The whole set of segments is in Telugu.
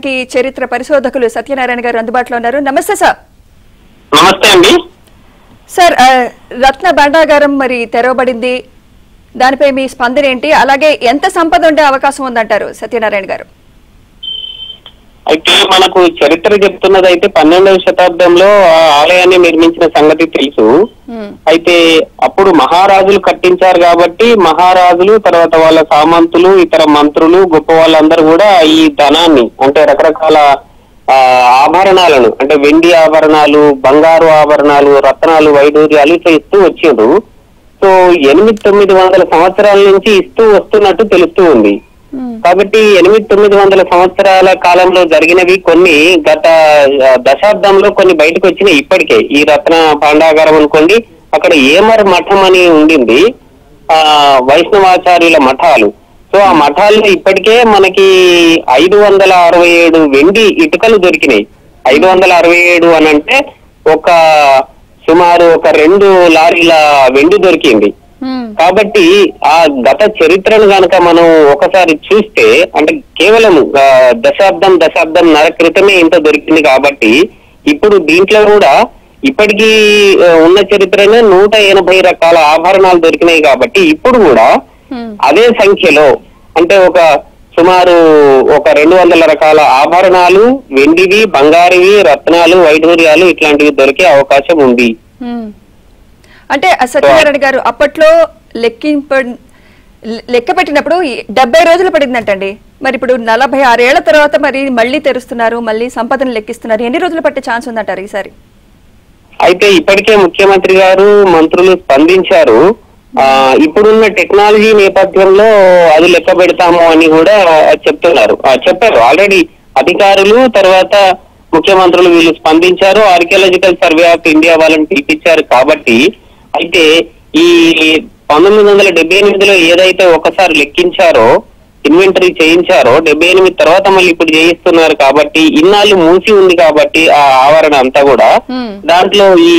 చెప్పడానికి చరిత్ర పరిశోధకులు సత్యనారాయణ గారు అందుబాటులో ఉన్నారు. నమస్తే సార్. నమస్తే అండి సార్. రత్న భాండాగారం మరి తెరవబడింది, దానిపై మీ స్పందన ఏంటి? అలాగే ఎంత సంపద ఉండే అవకాశం ఉందంటారు సత్యనారాయణ గారు? అయితే మనకు చరిత్ర చెప్తున్నది అయితే 12వ శతాబ్దంలో ఆ ఆలయాన్ని నిర్మించిన సంగతి తెలుసు. అయితే అప్పుడు మహారాజులు కట్టించారు కాబట్టి మహారాజులు తర్వాత వాళ్ళ సామంతులు ఇతర మంత్రులు గొప్ప వాళ్ళందరూ కూడా ఈ ధనాన్ని అంటే రకరకాల ఆభరణాలను అంటే వెండి ఆభరణాలు, బంగారు ఆభరణాలు, రత్నాలు, వైడూర్యాలు ఇట్లా ఇస్తూ వచ్చారు. సో 800-900 సంవత్సరాల నుంచి ఇస్తూ వస్తున్నట్టు తెలుస్తూ ఉంది. కాబట్టి 800-900 సంవత్సరాల కాలంలో జరిగినవి కొన్ని గత దశాబ్దంలో కొన్ని బయటకు వచ్చినాయి. ఇప్పటికే ఈ రత్న భాండాగారం అనుకోండి, అక్కడ ఏమర్ మఠం అని ఉండింది, వైష్ణవాచార్యుల మఠాలు. సో ఆ మఠాల్లో ఇప్పటికే మనకి 567 వెండి ఇటుకలు దొరికినాయి. 567 అని అంటే సుమారు ఒక 2 లారీల వెండి దొరికింది. కాబట్టి ఆ గత చరిత్రను గనక మనం ఒకసారి చూస్తే అంటే కేవలం దశాబ్దంన్నర క్రితమే ఇంత దొరికింది. కాబట్టి ఇప్పుడు దీంట్లో కూడా ఇప్పటికీ ఉన్న చరిత్రనే 180 రకాల ఆభరణాలు దొరికినాయి. కాబట్టి ఇప్పుడు కూడా అదే సంఖ్యలో అంటే సుమారు 200 రకాల ఆభరణాలు, వెండివి, బంగారువి, రత్నాలు, వైఢూర్యాలు ఇట్లాంటివి దొరికే అవకాశం ఉంది. అంటే సత్యనారాయణ గారు అప్పట్లో లెక్క పెట్టినప్పుడు 70 రోజులు పడిందంటండి. మరి ఇప్పుడు 46 ఏళ్ల తర్వాత మరి మళ్ళీ తెరుస్తున్నారు, మళ్ళీ సంపదను లెక్కిస్తున్నారు. ఎన్ని రోజులు పట్టే ఛాన్స్ ఉందంటారు ఈసారి? అయితే ఇప్పటికే ముఖ్యమంత్రి గారు మంత్రులు స్పందించారు. ఇప్పుడున్న టెక్నాలజీ నేపథ్యంలో అది లెక్క పెడతాము అని కూడా చెప్పారు ఆల్రెడీ అధికారులు, తర్వాత ముఖ్యమంత్రులు వీళ్ళు స్పందించారు. ఆర్కియాలజికల్ సర్వే ఆఫ్ ఇండియా వాళ్ళని పిలిపించారు. కాబట్టి అయితే ఈ 1978లో ఏదైతే ఒకసారి లెక్కించారో, ఇన్వెంటరీ చేయించారో, 78 తర్వాత మళ్ళీ ఇప్పుడు చేయిస్తున్నారు. కాబట్టి ఇన్నాళ్ళు మూసి ఉంది కాబట్టి ఆ ఆవరణ అంతా కూడా దాంట్లో ఈ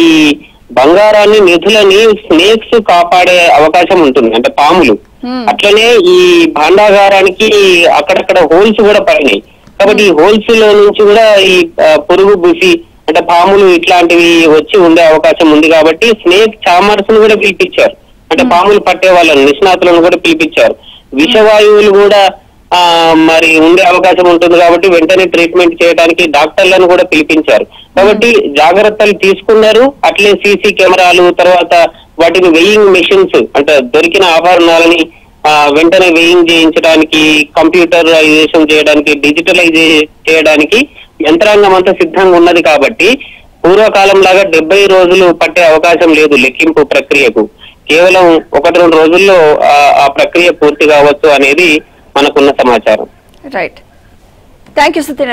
బంగారాన్ని, నిధులని స్నేక్స్ కాపాడే అవకాశం ఉంటుంది, అంటే పాములు. అట్లనే ఈ భాండాగారానికి అక్కడక్కడ హోల్స్ కూడా పడినాయి. కాబట్టి ఈ హోల్స్ లో నుంచి కూడా ఈ పురుగు బుసి అంటే పాములు ఇట్లాంటివి వచ్చి ఉండే అవకాశం ఉంది. కాబట్టి స్నేక్ చామర్స్ ను కూడా పిలిపించారు, అంటే పాములు పట్టే వాళ్ళని, నిష్ణాతులను కూడా పిలిపించారు. విషవాయువులు కూడా మరి ఉండే అవకాశం ఉంటుంది. కాబట్టి వెంటనే ట్రీట్మెంట్ చేయడానికి డాక్టర్లను కూడా పిలిపించారు. కాబట్టి జాగ్రత్తలు తీసుకున్నారు. అట్లే సీసీ కెమెరాలు, తర్వాత వాటిని వెయింగ్ మెషిన్స్ అంటే దొరికిన ఆభరణాలని వెంటనే వెయింగ్ చేయించడానికి, కంప్యూటరైజేషన్ చేయడానికి, డిజిటలైజ్ చేయడానికి యంత్రాంగం అంతా సిద్ధంగా ఉన్నది. కాబట్టి పూర్వకాలం లాగా 70 రోజులు పట్టే అవకాశం లేదు లెక్కింపు ప్రక్రియకు. కేవలం 1-2 రోజుల్లో ఆ ప్రక్రియ పూర్తి కావచ్చు అనేది మనకున్న సమాచారం. రైట్. Thank you Satyanarayana.